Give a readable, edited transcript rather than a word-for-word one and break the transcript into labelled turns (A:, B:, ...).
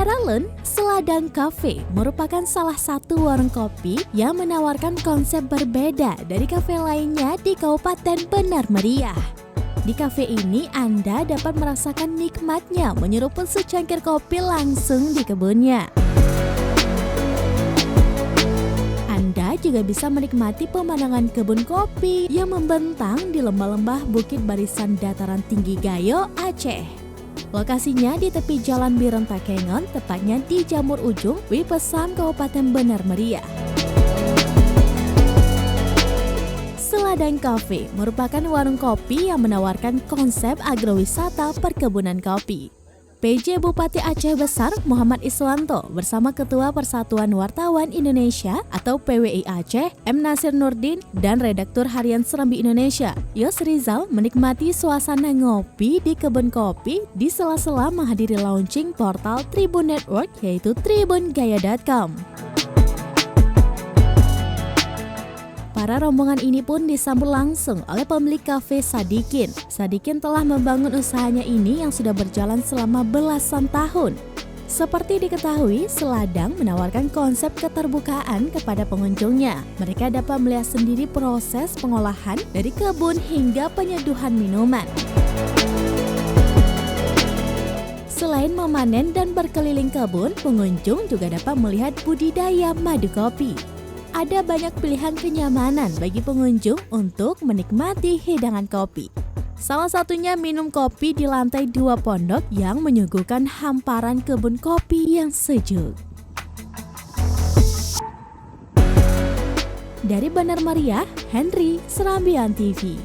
A: Teralun Seladang Cafe merupakan salah satu warung kopi yang menawarkan konsep berbeda dari kafe lainnya di Kabupaten Benar Meriah. Di kafe ini Anda dapat merasakan nikmatnya menyeruput secangkir kopi langsung di kebunnya. Anda juga bisa menikmati pemandangan kebun kopi yang membentang di lembah-lembah bukit barisan dataran tinggi Gayo, Aceh. Lokasinya di tepi Jalan Biren Takengon, tepatnya di Jamur Ujung, Wipesam, Kabupaten Benar Meriah. Seladang Cafe merupakan warung kopi yang menawarkan konsep agrowisata perkebunan kopi. PJ Bupati Aceh Besar Muhammad Iswanto bersama Ketua Persatuan Wartawan Indonesia atau PWI Aceh M. Nasir Nurdin dan Redaktur Harian Serambi Indonesia Yos Rizal menikmati suasana ngopi di kebun kopi di sela-sela menghadiri launching portal Tribun Network yaitu tribungaya.com. Para rombongan ini pun disambut langsung oleh pemilik kafe Sadikin. Sadikin telah membangun usahanya ini yang sudah berjalan selama belasan tahun. Seperti diketahui, Seladang menawarkan konsep keterbukaan kepada pengunjungnya. Mereka dapat melihat sendiri proses pengolahan dari kebun hingga penyeduhan minuman. Selain memanen dan berkeliling kebun, pengunjung juga dapat melihat budidaya madu kopi. Ada banyak pilihan kenyamanan bagi pengunjung untuk menikmati hidangan kopi. Salah satunya minum kopi di lantai 2 pondok yang menyuguhkan hamparan kebun kopi yang sejuk. Dari Benar Meriah, Henry, Serambian TV.